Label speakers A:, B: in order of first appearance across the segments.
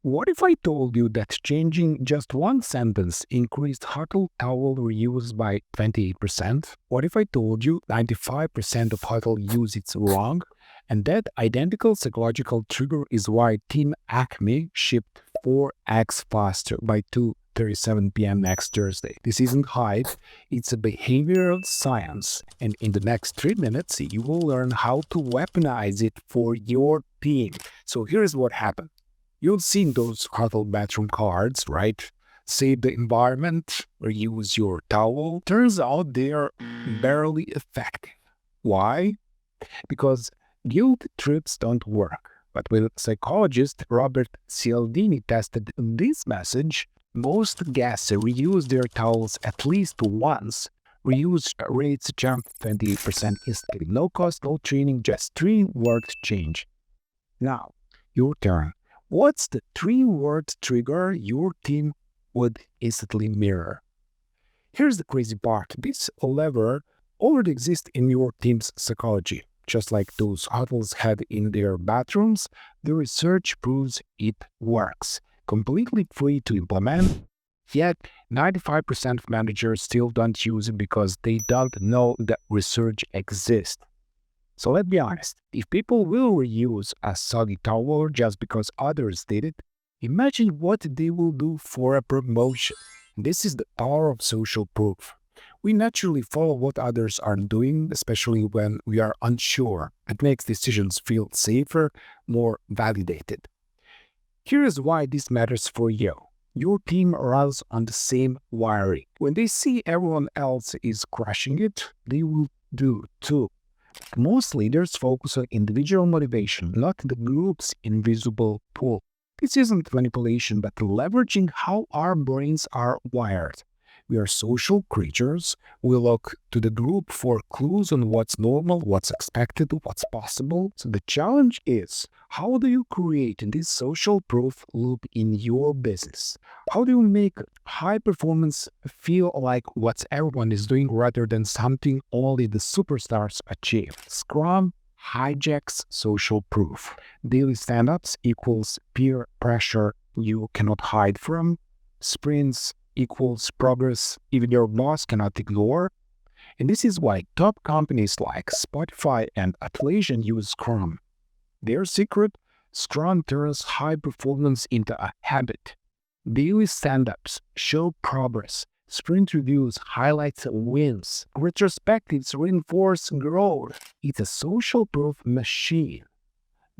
A: What if I told you that changing just one sentence increased huddle towel reuse by 28%? What if I told you 95% of huddle use is wrong? And that identical psychological trigger is why Team Acme shipped 4x faster by 2:37 p.m. next Thursday. This isn't hype, it's a behavioral science. And in the next 3 minutes, you will learn how to weaponize it for your team. So here's what happened. You've seen those huddle bathroom cards, right? Save the environment or use your towel. Turns out they're barely effective. Why? Because guilt trips don't work. But with psychologist Robert Cialdini tested this message, most guests reuse their towels at least once. Reuse rates jumped 28% instantly. No cost, no training, just 3-word change. Now, your turn. What's the 3-word trigger your team would instantly mirror? Here's the crazy part. This lever already exists in your team's psychology. Just like those huddles had in their bathrooms, the research proves it works. Completely free to implement, yet 95% of managers still don't use it because they don't know that research exists. So let's be honest, if people will reuse a soggy towel just because others did it, imagine what they will do for a promotion. This is the power of social proof. We naturally follow what others are doing, especially when we are unsure. It makes decisions feel safer, more validated. Here's why this matters for you. Your team runs on the same wiring. When they see everyone else is crushing it, they will do too. Most leaders focus on individual motivation, not the group's invisible pull. This isn't manipulation, but leveraging how our brains are wired. We are social creatures. We look to the group for clues on what's normal, what's expected, what's possible. So the challenge is, how do you create this social proof loop in your business? How do you make high performance feel like what everyone is doing rather than something only the superstars achieve? Scrum hijacks social proof. Daily stand-ups equals peer pressure you cannot hide from. Sprints equals progress even your boss cannot ignore. And this is why top companies like Spotify and Atlassian use Scrum. Their secret? Scrum turns high performance into a habit. Daily stand-ups show progress. Sprint reviews highlight wins. Retrospectives reinforce growth. It's a social proof machine.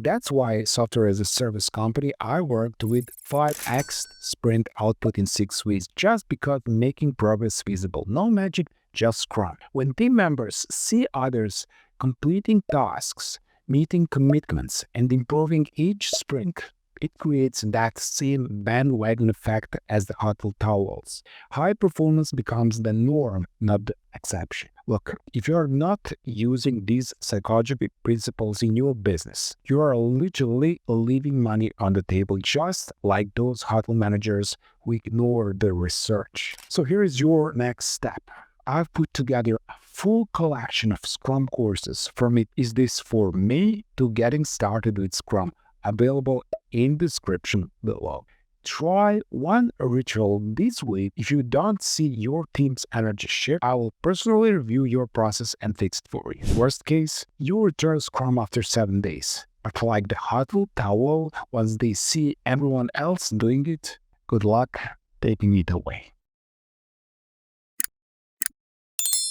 A: That's why software as a service company, I worked with 5X'd sprint output in 6 weeks just because making progress visible. No magic, just Scrum. When team members see others completing tasks, meeting commitments, and improving each sprint, it creates that same bandwagon effect as the huddle towels. High performance becomes the norm, not the exception. Look, if you are not using these psychological principles in your business, you are literally leaving money on the table, just like those huddle managers who ignore the research. So here is your next step. I've put together a full collection of Scrum courses from It Is This For Me to Getting Started with Scrum, available in the description below. Try one ritual this week. If you don't see your team's energy shift, I will personally review your process and fix it for you. Worst case, you return Scrum after 7 days. But like the huddle towel, once they see everyone else doing it, good luck taking it away.